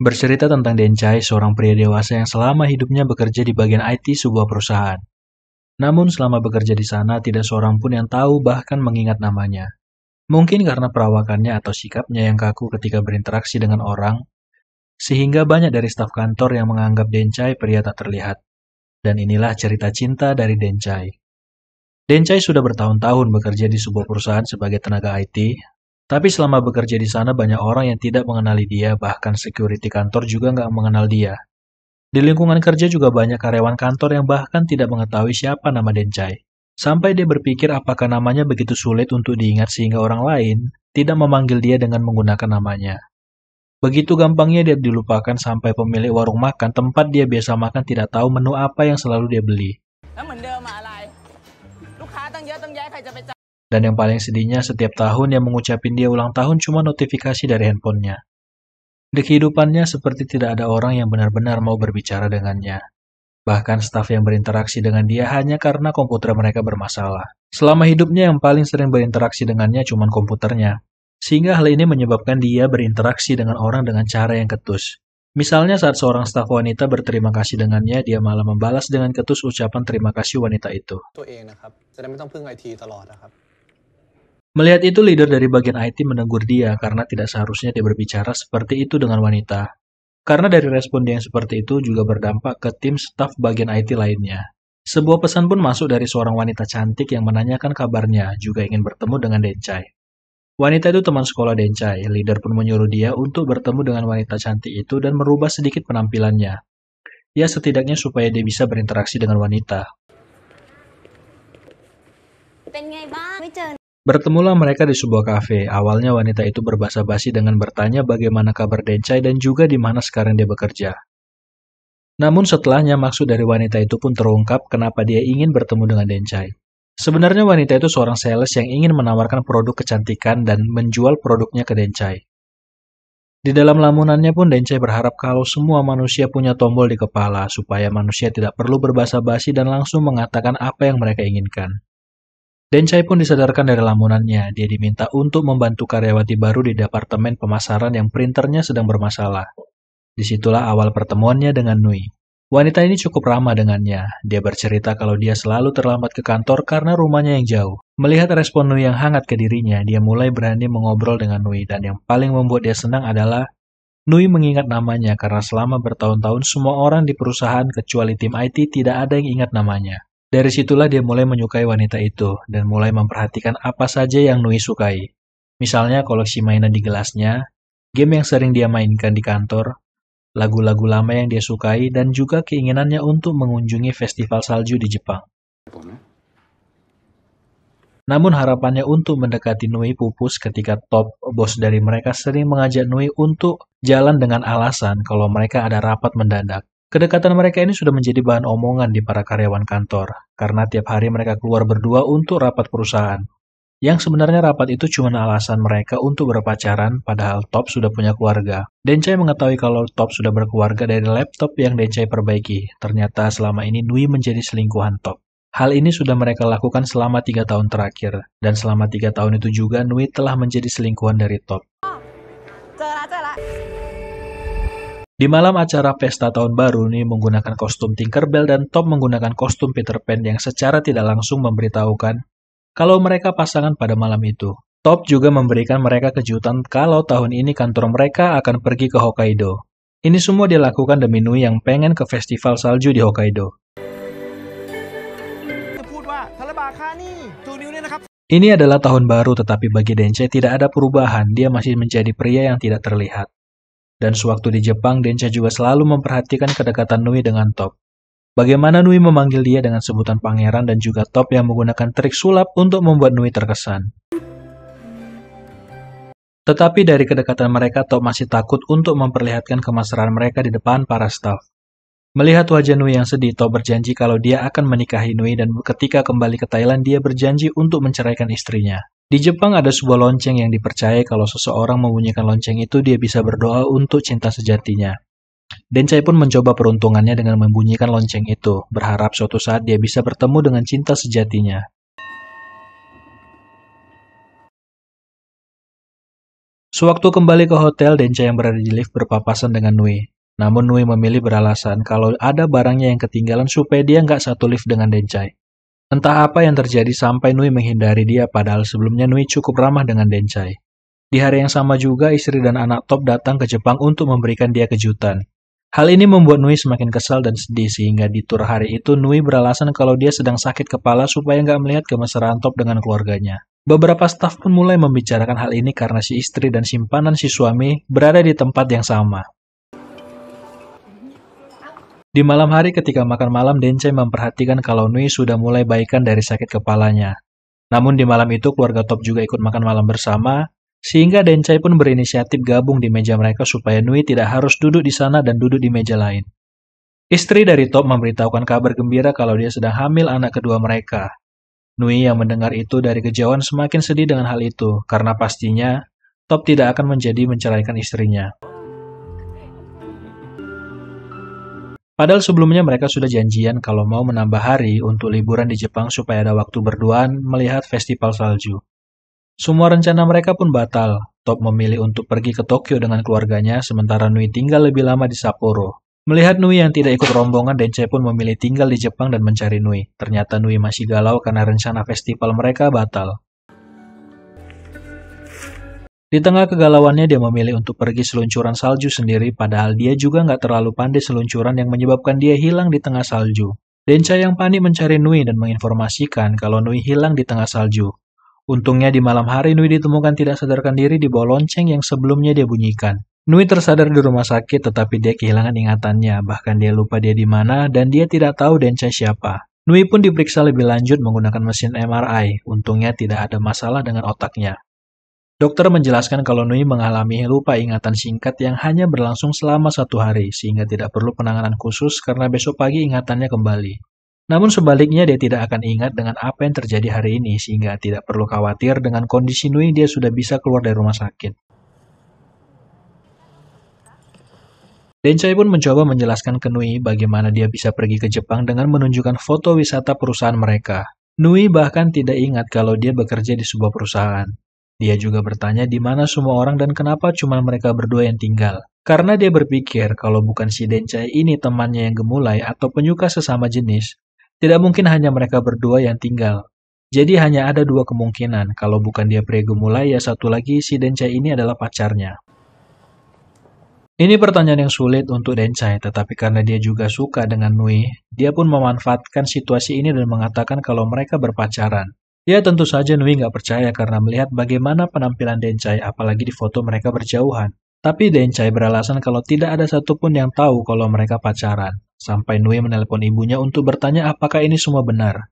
Bercerita tentang Denchai, seorang pria dewasa yang selama hidupnya bekerja di bagian IT sebuah perusahaan. Namun selama bekerja di sana, tidak seorang pun yang tahu bahkan mengingat namanya. Mungkin karena perawakannya atau sikapnya yang kaku ketika berinteraksi dengan orang, sehingga banyak dari staf kantor yang menganggap Denchai pria tak terlihat. Dan inilah cerita cinta dari Denchai. Denchai sudah bertahun-tahun bekerja di sebuah perusahaan sebagai tenaga IT, tapi selama bekerja di sana banyak orang yang tidak mengenali dia, bahkan security kantor juga nggak mengenal dia. Di lingkungan kerja juga banyak karyawan kantor yang bahkan tidak mengetahui siapa nama Denchai. Sampai dia berpikir apakah namanya begitu sulit untuk diingat sehingga orang lain tidak memanggil dia dengan menggunakan namanya. Begitu gampangnya dia dilupakan sampai pemilik warung makan tempat dia biasa makan tidak tahu menu apa yang selalu dia beli. Dan yang paling sedihnya setiap tahun yang mengucapin dia ulang tahun cuma notifikasi dari handphonenya. Di kehidupannya seperti tidak ada orang yang benar-benar mau berbicara dengannya. Bahkan staf yang berinteraksi dengan dia hanya karena komputer mereka bermasalah. Selama hidupnya yang paling sering berinteraksi dengannya cuma komputernya. Sehingga hal ini menyebabkan dia berinteraksi dengan orang dengan cara yang ketus. Misalnya saat seorang staf wanita berterima kasih dengannya, dia malah membalas dengan ketus ucapan terima kasih wanita itu. Melihat itu, leader dari bagian IT menegur dia karena tidak seharusnya dia berbicara seperti itu dengan wanita. Karena dari respon dia yang seperti itu juga berdampak ke tim staf bagian IT lainnya. Sebuah pesan pun masuk dari seorang wanita cantik yang menanyakan kabarnya, juga ingin bertemu dengan Denchai. Wanita itu teman sekolah Denchai, leader pun menyuruh dia untuk bertemu dengan wanita cantik itu dan merubah sedikit penampilannya. Ya setidaknya supaya dia bisa berinteraksi dengan wanita. Bertemulah mereka di sebuah kafe. Awalnya wanita itu berbasa-basi dengan bertanya bagaimana kabar Denchai dan juga di mana sekarang dia bekerja. Namun setelahnya maksud dari wanita itu pun terungkap kenapa dia ingin bertemu dengan Denchai. Sebenarnya wanita itu seorang sales yang ingin menawarkan produk kecantikan dan menjual produknya ke Denchai. Di dalam lamunannya pun Denchai berharap kalau semua manusia punya tombol di kepala supaya manusia tidak perlu berbasa-basi dan langsung mengatakan apa yang mereka inginkan. Denchai pun disadarkan dari lamunannya, dia diminta untuk membantu karyawati baru di departemen pemasaran yang printernya sedang bermasalah. Disitulah awal pertemuannya dengan Nui. Wanita ini cukup ramah dengannya. Dia bercerita kalau dia selalu terlambat ke kantor karena rumahnya yang jauh. Melihat respon Nui yang hangat ke dirinya, dia mulai berani mengobrol dengan Nui dan yang paling membuat dia senang adalah Nui mengingat namanya karena selama bertahun-tahun semua orang di perusahaan kecuali tim IT tidak ada yang ingat namanya. Dari situlah dia mulai menyukai wanita itu dan mulai memperhatikan apa saja yang Nui sukai. Misalnya koleksi mainan di gelasnya, game yang sering dia mainkan di kantor, lagu-lagu lama yang dia sukai, dan juga keinginannya untuk mengunjungi festival salju di Jepang. Namun harapannya untuk mendekati Nui pupus ketika Top, bos dari mereka, sering mengajak Nui untuk jalan dengan alasan kalau mereka ada rapat mendadak. Kedekatan mereka ini sudah menjadi bahan omongan di para karyawan kantor, karena tiap hari mereka keluar berdua untuk rapat perusahaan. Yang sebenarnya rapat itu cuma alasan mereka untuk berpacaran, padahal Top sudah punya keluarga. Denchai mengetahui kalau Top sudah berkeluarga dari laptop yang Denchai perbaiki. Ternyata selama ini Nui menjadi selingkuhan Top. Hal ini sudah mereka lakukan selama 3 tahun terakhir, dan selama 3 tahun itu juga Nui telah menjadi selingkuhan dari Top. Di malam acara pesta tahun baru, Nui menggunakan kostum Tinkerbell dan Top menggunakan kostum Peter Pan yang secara tidak langsung memberitahukan kalau mereka pasangan pada malam itu. Top juga memberikan mereka kejutan kalau tahun ini kantor mereka akan pergi ke Hokkaido. Ini semua dilakukan demi Nui yang pengen ke festival salju di Hokkaido. Ini adalah tahun baru, tetapi bagi Denchai tidak ada perubahan. Dia masih menjadi pria yang tidak terlihat. Dan sewaktu di Jepang, Denchai juga selalu memperhatikan kedekatan Nui dengan Top. Bagaimana Nui memanggil dia dengan sebutan pangeran dan juga Top yang menggunakan trik sulap untuk membuat Nui terkesan. Tetapi dari kedekatan mereka, Top masih takut untuk memperlihatkan kemesraan mereka di depan para staf. Melihat wajah Nui yang sedih, Top berjanji kalau dia akan menikahi Nui dan ketika kembali ke Thailand, dia berjanji untuk menceraikan istrinya. Di Jepang ada sebuah lonceng yang dipercaya kalau seseorang membunyikan lonceng itu dia bisa berdoa untuk cinta sejatinya. Denchai pun mencoba peruntungannya dengan membunyikan lonceng itu, berharap suatu saat dia bisa bertemu dengan cinta sejatinya. Sewaktu kembali ke hotel, Denchai yang berada di lift berpapasan dengan Nui. Namun Nui memilih beralasan kalau ada barangnya yang ketinggalan supaya dia nggak satu lift dengan Denchai. Entah apa yang terjadi sampai Nui menghindari dia padahal sebelumnya Nui cukup ramah dengan Denchai. Di hari yang sama juga, istri dan anak Top datang ke Jepang untuk memberikan dia kejutan. Hal ini membuat Nui semakin kesal dan sedih sehingga di tur hari itu Nui beralasan kalau dia sedang sakit kepala supaya nggak melihat kemesraan Top dengan keluarganya. Beberapa staf pun mulai membicarakan hal ini karena si istri dan simpanan si suami berada di tempat yang sama. Di malam hari ketika makan malam, Denchai memperhatikan kalau Nui sudah mulai baikan dari sakit kepalanya. Namun di malam itu keluarga Top juga ikut makan malam bersama, sehingga Denchai pun berinisiatif gabung di meja mereka supaya Nui tidak harus duduk di sana dan duduk di meja lain. Istri dari Top memberitahukan kabar gembira kalau dia sedang hamil anak kedua mereka. Nui yang mendengar itu dari kejauhan semakin sedih dengan hal itu, karena pastinya Top tidak akan menjadi menceraikan istrinya. Padahal sebelumnya mereka sudah janjian kalau mau menambah hari untuk liburan di Jepang supaya ada waktu berduaan melihat festival salju. Semua rencana mereka pun batal. Top memilih untuk pergi ke Tokyo dengan keluarganya, sementara Nui tinggal lebih lama di Sapporo. Melihat Nui yang tidak ikut rombongan, Denchai pun memilih tinggal di Jepang dan mencari Nui. Ternyata Nui masih galau karena rencana festival mereka batal. Di tengah kegalauannya, dia memilih untuk pergi seluncuran salju sendiri, padahal dia juga nggak terlalu pandai seluncuran yang menyebabkan dia hilang di tengah salju. Denchai yang panik mencari Nui dan menginformasikan kalau Nui hilang di tengah salju. Untungnya di malam hari Nui ditemukan tidak sadarkan diri di bawah lonceng yang sebelumnya dia bunyikan. Nui tersadar di rumah sakit tetapi dia kehilangan ingatannya, bahkan dia lupa dia di mana dan dia tidak tahu Denchai siapa. Nui pun diperiksa lebih lanjut menggunakan mesin MRI, untungnya tidak ada masalah dengan otaknya. Dokter menjelaskan kalau Nui mengalami lupa ingatan singkat yang hanya berlangsung selama 1 hari, sehingga tidak perlu penanganan khusus karena besok pagi ingatannya kembali. Namun sebaliknya dia tidak akan ingat dengan apa yang terjadi hari ini, sehingga tidak perlu khawatir dengan kondisi Nui dia sudah bisa keluar dari rumah sakit. Denchai pun mencoba menjelaskan ke Nui bagaimana dia bisa pergi ke Jepang dengan menunjukkan foto wisata perusahaan mereka. Nui bahkan tidak ingat kalau dia bekerja di sebuah perusahaan. Dia juga bertanya di mana semua orang dan kenapa cuma mereka berdua yang tinggal. Karena dia berpikir kalau bukan si Denchai ini temannya yang gemulai atau penyuka sesama jenis, tidak mungkin hanya mereka berdua yang tinggal. Jadi hanya ada 2 kemungkinan, kalau bukan dia pria gemulai ya satu lagi si Denchai ini adalah pacarnya. Ini pertanyaan yang sulit untuk Denchai, tetapi karena dia juga suka dengan Nui, dia pun memanfaatkan situasi ini dan mengatakan kalau mereka berpacaran. Ya tentu saja Nui nggak percaya karena melihat bagaimana penampilan Denchai, apalagi di foto mereka berjauhan. Tapi Denchai beralasan kalau tidak ada satupun yang tahu kalau mereka pacaran. Sampai Nui menelpon ibunya untuk bertanya apakah ini semua benar.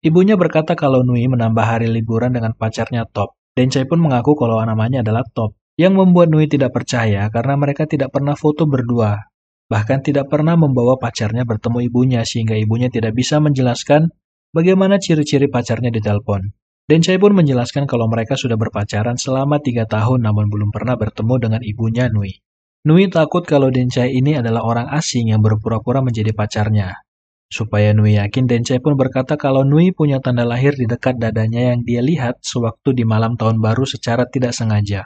Ibunya berkata kalau Nui menambah hari liburan dengan pacarnya Top. Denchai pun mengaku kalau namanya adalah Top. Yang membuat Nui tidak percaya karena mereka tidak pernah foto berdua. Bahkan tidak pernah membawa pacarnya bertemu ibunya sehingga ibunya tidak bisa menjelaskan bagaimana ciri-ciri pacarnya di telepon. Denchai pun menjelaskan kalau mereka sudah berpacaran selama 3 tahun namun belum pernah bertemu dengan ibunya Nui. Nui takut kalau Denchai ini adalah orang asing yang berpura-pura menjadi pacarnya. Supaya Nui yakin, Denchai pun berkata kalau Nui punya tanda lahir di dekat dadanya yang dia lihat sewaktu di malam tahun baru secara tidak sengaja.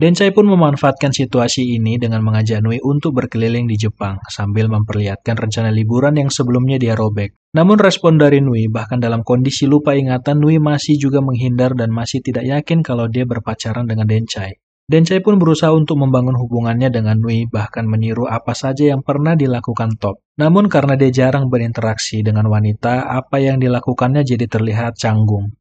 Denchai pun memanfaatkan situasi ini dengan mengajak Nui untuk berkeliling di Jepang sambil memperlihatkan rencana liburan yang sebelumnya dia robek. Namun respon dari Nui, bahkan dalam kondisi lupa ingatan, Nui masih juga menghindar dan masih tidak yakin kalau dia berpacaran dengan Denchai. Denchai pun berusaha untuk membangun hubungannya dengan Nui, bahkan meniru apa saja yang pernah dilakukan Top. Namun karena dia jarang berinteraksi dengan wanita, apa yang dilakukannya jadi terlihat canggung.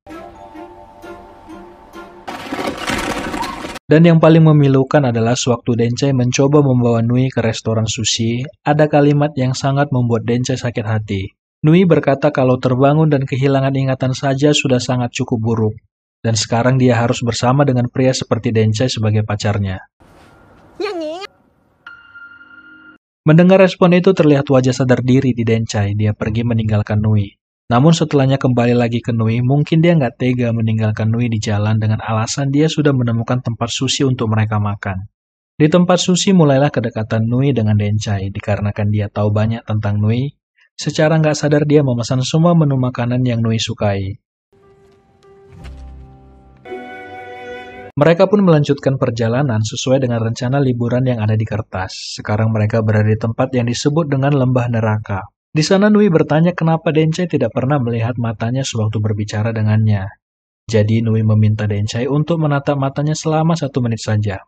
Dan yang paling memilukan adalah sewaktu Denchai mencoba membawa Nui ke restoran sushi, ada kalimat yang sangat membuat Denchai sakit hati. Nui berkata kalau terbangun dan kehilangan ingatan saja sudah sangat cukup buruk. Dan sekarang dia harus bersama dengan pria seperti Denchai sebagai pacarnya. Mendengar respon itu terlihat wajah sadar diri di Denchai, dia pergi meninggalkan Nui. Namun setelahnya kembali lagi ke Nui, mungkin dia nggak tega meninggalkan Nui di jalan dengan alasan dia sudah menemukan tempat sushi untuk mereka makan. Di tempat sushi mulailah kedekatan Nui dengan Denchai, dikarenakan dia tahu banyak tentang Nui. Secara nggak sadar dia memesan semua menu makanan yang Nui sukai. Mereka pun melanjutkan perjalanan sesuai dengan rencana liburan yang ada di kertas. Sekarang mereka berada di tempat yang disebut dengan lembah neraka. Di sana Nui bertanya kenapa Dencai tidak pernah melihat matanya sewaktu berbicara dengannya. Jadi Nui meminta Dencai untuk menatap matanya selama 1 menit saja.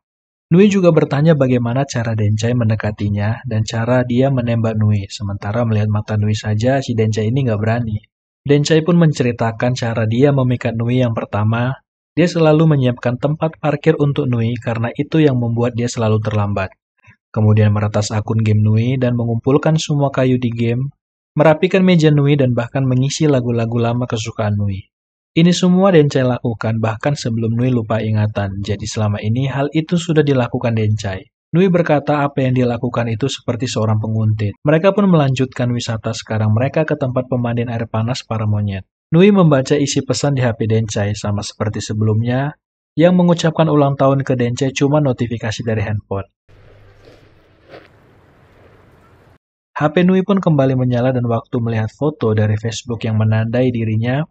Nui juga bertanya bagaimana cara Dencai mendekatinya dan cara dia menembak Nui. Sementara melihat mata Nui saja, si Dencai ini nggak berani. Dencai pun menceritakan cara dia memikat Nui yang pertama. Dia selalu menyiapkan tempat parkir untuk Nui karena itu yang membuat dia selalu terlambat. Kemudian meretas akun game Nui dan mengumpulkan semua kayu di game, merapikan meja Nui dan bahkan mengisi lagu-lagu lama kesukaan Nui. Ini semua Dencai lakukan bahkan sebelum Nui lupa ingatan, jadi selama ini hal itu sudah dilakukan Dencai. Nui berkata apa yang dilakukan itu seperti seorang penguntit. Mereka pun melanjutkan wisata, sekarang mereka ke tempat pemandian air panas para monyet. Nui membaca isi pesan di HP Dencai sama seperti sebelumnya, yang mengucapkan ulang tahun ke Dencai cuma notifikasi dari handphone. HP Nui pun kembali menyala dan waktu melihat foto dari Facebook yang menandai dirinya,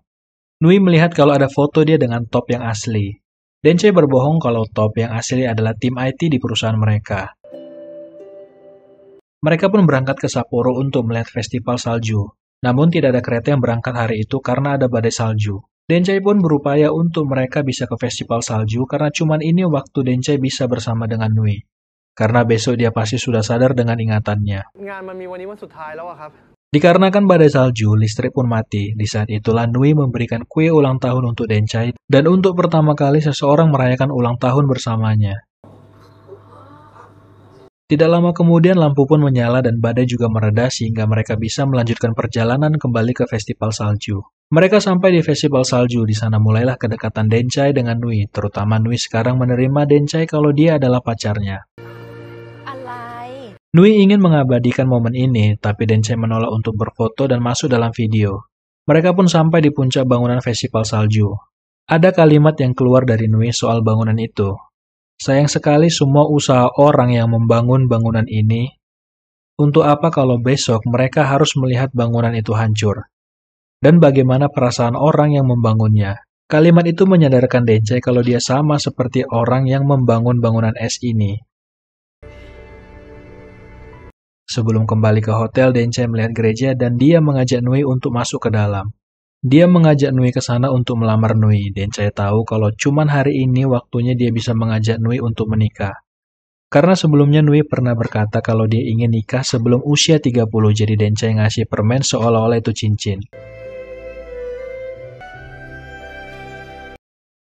Nui melihat kalau ada foto dia dengan top yang asli. Dencai berbohong kalau top yang asli adalah tim IT di perusahaan mereka. Mereka pun berangkat ke Sapporo untuk melihat festival salju. Namun tidak ada kereta yang berangkat hari itu karena ada badai salju. Dencai pun berupaya untuk mereka bisa ke festival salju karena cuman ini waktu Dencai bisa bersama dengan Nui. Karena besok dia pasti sudah sadar dengan ingatannya. Dikarenakan badai salju, listrik pun mati. Di saat itulah Nui memberikan kue ulang tahun untuk Dencai dan untuk pertama kali seseorang merayakan ulang tahun bersamanya. Tidak lama kemudian lampu pun menyala dan badai juga mereda sehingga mereka bisa melanjutkan perjalanan kembali ke festival salju. Mereka sampai di festival salju, di sana mulailah kedekatan Dencai dengan Nui, terutama Nui sekarang menerima Dencai kalau dia adalah pacarnya. Nui ingin mengabadikan momen ini, tapi Dencai menolak untuk berfoto dan masuk dalam video. Mereka pun sampai di puncak bangunan festival salju. Ada kalimat yang keluar dari Nui soal bangunan itu. Sayang sekali semua usaha orang yang membangun bangunan ini. Untuk apa kalau besok mereka harus melihat bangunan itu hancur? Dan bagaimana perasaan orang yang membangunnya? Kalimat itu menyadarkan Dencai kalau dia sama seperti orang yang membangun bangunan es ini. Sebelum kembali ke hotel, Dencai melihat gereja dan dia mengajak Nui untuk masuk ke dalam. Dia mengajak Nui ke sana untuk melamar Nui. Dencai tahu kalau cuman hari ini waktunya dia bisa mengajak Nui untuk menikah. Karena sebelumnya Nui pernah berkata kalau dia ingin nikah sebelum usia 30, jadi Dencai ngasih permen seolah-olah itu cincin.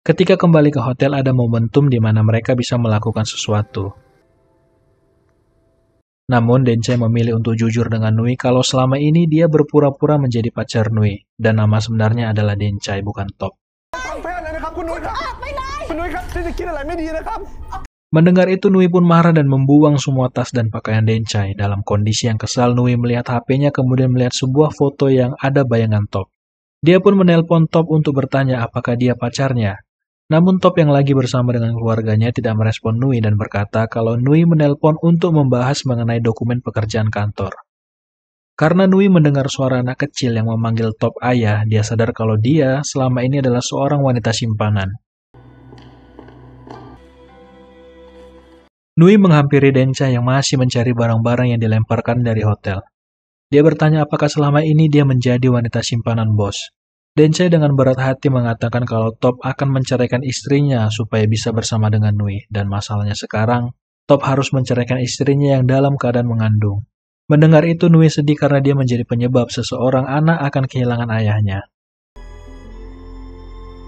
Ketika kembali ke hotel ada momentum di mana mereka bisa melakukan sesuatu. Namun Dencai memilih untuk jujur dengan Nui kalau selama ini dia berpura-pura menjadi pacar Nui, dan nama sebenarnya adalah Dencai, bukan Top. Mendengar itu Nui pun marah dan membuang semua tas dan pakaian Dencai. Dalam kondisi yang kesal, Nui melihat HP-nya kemudian melihat sebuah foto yang ada bayangan Top. Dia pun menelpon Top untuk bertanya apakah dia pacarnya. Namun Top yang lagi bersama dengan keluarganya tidak merespon Nui dan berkata kalau Nui menelpon untuk membahas mengenai dokumen pekerjaan kantor. Karena Nui mendengar suara anak kecil yang memanggil Top ayah, dia sadar kalau dia selama ini adalah seorang wanita simpanan. Nui menghampiri Dencai yang masih mencari barang-barang yang dilemparkan dari hotel. Dia bertanya apakah selama ini dia menjadi wanita simpanan bos. Dencai dengan berat hati mengatakan kalau Top akan menceraikan istrinya supaya bisa bersama dengan Nui. Dan masalahnya sekarang, Top harus menceraikan istrinya yang dalam keadaan mengandung. Mendengar itu Nui sedih karena dia menjadi penyebab seseorang anak akan kehilangan ayahnya.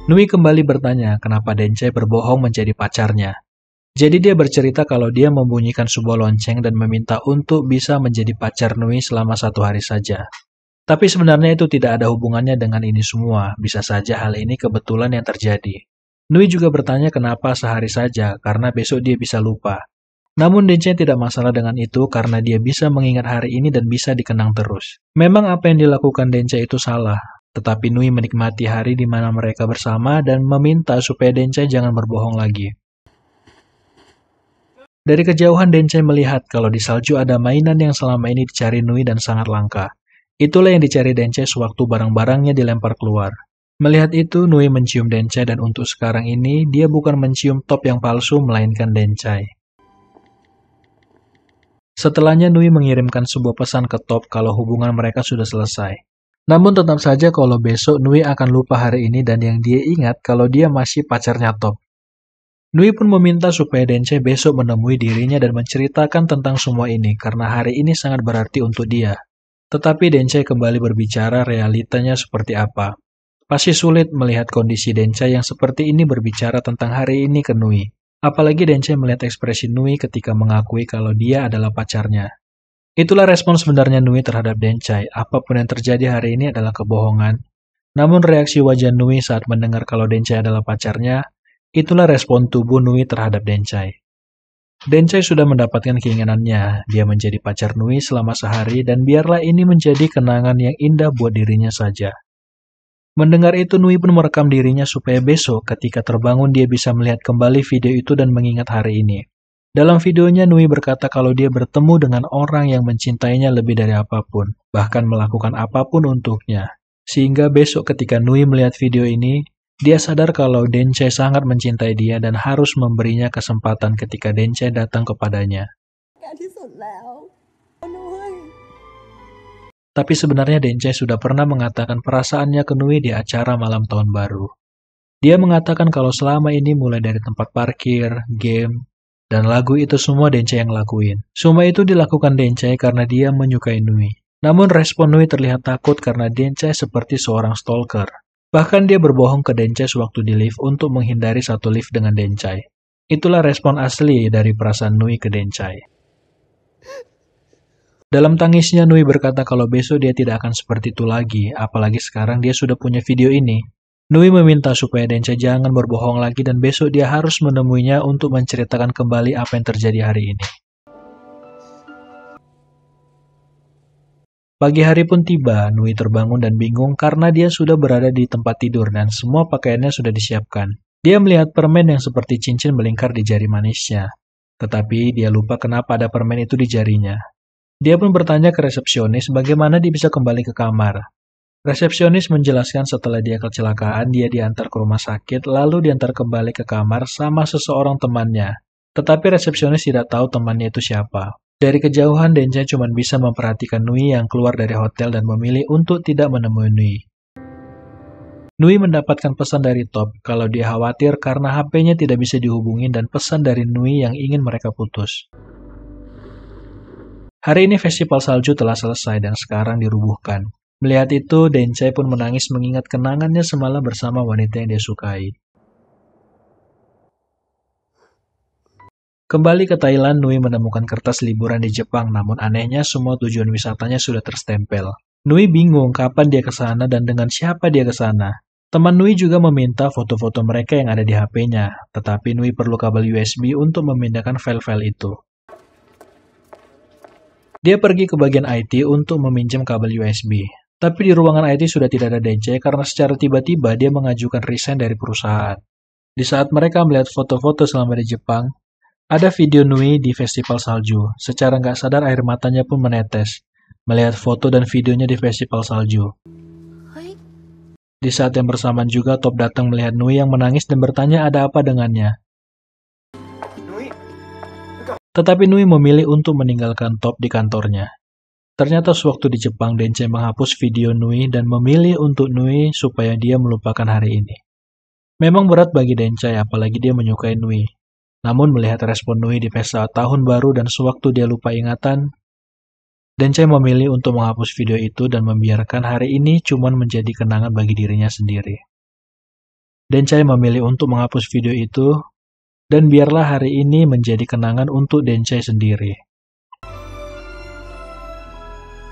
Nui kembali bertanya kenapa Dencai berbohong menjadi pacarnya. Jadi dia bercerita kalau dia membunyikan sebuah lonceng dan meminta untuk bisa menjadi pacar Nui selama 1 hari saja. Tapi sebenarnya itu tidak ada hubungannya dengan ini semua, bisa saja hal ini kebetulan yang terjadi. Nui juga bertanya kenapa sehari saja, karena besok dia bisa lupa. Namun Dencai tidak masalah dengan itu karena dia bisa mengingat hari ini dan bisa dikenang terus. Memang apa yang dilakukan Dencai itu salah, tetapi Nui menikmati hari di mana mereka bersama dan meminta supaya Dencai jangan berbohong lagi. Dari kejauhan Dencai melihat kalau di salju ada mainan yang selama ini dicari Nui dan sangat langka. Itulah yang dicari Dencai sewaktu barang-barangnya dilempar keluar. Melihat itu, Nui mencium Dencai dan untuk sekarang ini, dia bukan mencium top yang palsu, melainkan Dencai. Setelahnya, Nui mengirimkan sebuah pesan ke Top kalau hubungan mereka sudah selesai. Namun tetap saja kalau besok Nui akan lupa hari ini dan yang dia ingat kalau dia masih pacarnya Top. Nui pun meminta supaya Dencai besok menemui dirinya dan menceritakan tentang semua ini karena hari ini sangat berarti untuk dia. Tetapi Dencai kembali berbicara realitanya seperti apa. Pasti sulit melihat kondisi Dencai yang seperti ini berbicara tentang hari ini ke Nui. Apalagi Dencai melihat ekspresi Nui ketika mengakui kalau dia adalah pacarnya. Itulah respon sebenarnya Nui terhadap Dencai. Apapun yang terjadi hari ini adalah kebohongan. Namun reaksi wajah Nui saat mendengar kalau Dencai adalah pacarnya, itulah respon tubuh Nui terhadap Dencai. Dencai sudah mendapatkan keinginannya. Dia menjadi pacar Nui selama sehari dan biarlah ini menjadi kenangan yang indah buat dirinya saja. Mendengar itu, Nui pun merekam dirinya supaya besok ketika terbangun dia bisa melihat kembali video itu dan mengingat hari ini. Dalam videonya, Nui berkata kalau dia bertemu dengan orang yang mencintainya lebih dari apapun, bahkan melakukan apapun untuknya. Sehingga besok ketika Nui melihat video ini, dia sadar kalau Dencai sangat mencintai dia dan harus memberinya kesempatan ketika Dencai datang kepadanya. Tapi sebenarnya Dencai sudah pernah mengatakan perasaannya ke Nui di acara malam tahun baru. Dia mengatakan kalau selama ini mulai dari tempat parkir, game, dan lagu itu semua Dencai yang lakuin. Semua itu dilakukan Dencai karena dia menyukai Nui. Namun respon Nui terlihat takut karena Dencai seperti seorang stalker. Bahkan dia berbohong ke Dencai sewaktu di lift untuk menghindari satu lift dengan Dencai. Itulah respon asli dari perasaan Nui ke Dencai. Dalam tangisnya, Nui berkata kalau besok dia tidak akan seperti itu lagi, apalagi sekarang dia sudah punya video ini. Nui meminta supaya Dencai jangan berbohong lagi dan besok dia harus menemuinya untuk menceritakan kembali apa yang terjadi hari ini. Pagi hari pun tiba, Nui terbangun dan bingung karena dia sudah berada di tempat tidur dan semua pakaiannya sudah disiapkan. Dia melihat permen yang seperti cincin melingkar di jari manisnya. Tetapi dia lupa kenapa ada permen itu di jarinya. Dia pun bertanya ke resepsionis bagaimana dia bisa kembali ke kamar. Resepsionis menjelaskan setelah dia kecelakaan, dia diantar ke rumah sakit, lalu diantar kembali ke kamar sama seseorang temannya. Tetapi resepsionis tidak tahu temannya itu siapa. Dari kejauhan, Dencai cuma bisa memperhatikan Nui yang keluar dari hotel dan memilih untuk tidak menemui Nui. Nui mendapatkan pesan dari Top kalau dia khawatir karena HP-nya tidak bisa dihubungi dan pesan dari Nui yang ingin mereka putus. Hari ini festival salju telah selesai dan sekarang dirubuhkan. Melihat itu, Dencai pun menangis mengingat kenangannya semalam bersama wanita yang dia sukai. Kembali ke Thailand, Nui menemukan kertas liburan di Jepang, namun anehnya semua tujuan wisatanya sudah terstempel. Nui bingung kapan dia ke sana dan dengan siapa dia ke sana. Teman Nui juga meminta foto-foto mereka yang ada di HP-nya, tetapi Nui perlu kabel USB untuk memindahkan file-file itu. Dia pergi ke bagian IT untuk meminjam kabel USB. Tapi di ruangan IT sudah tidak ada Dencai karena secara tiba-tiba dia mengajukan resign dari perusahaan. Di saat mereka melihat foto-foto selama di Jepang, ada video Nui di festival salju. Secara nggak sadar air matanya pun menetes. Melihat foto dan videonya di festival salju. Di saat yang bersamaan juga Top datang melihat Nui yang menangis dan bertanya ada apa dengannya. Tetapi Nui memilih untuk meninggalkan Top di kantornya. Ternyata sewaktu di Jepang, Dencai menghapus video Nui dan memilih untuk Nui supaya dia melupakan hari ini. Memang berat bagi Dencai, apalagi dia menyukai Nui. Namun melihat respon Nui di pesta tahun baru dan sewaktu dia lupa ingatan, Dencai memilih untuk menghapus video itu dan membiarkan hari ini cuma menjadi kenangan bagi dirinya sendiri. Dencai memilih untuk menghapus video itu, dan biarlah hari ini menjadi kenangan untuk Dencai sendiri.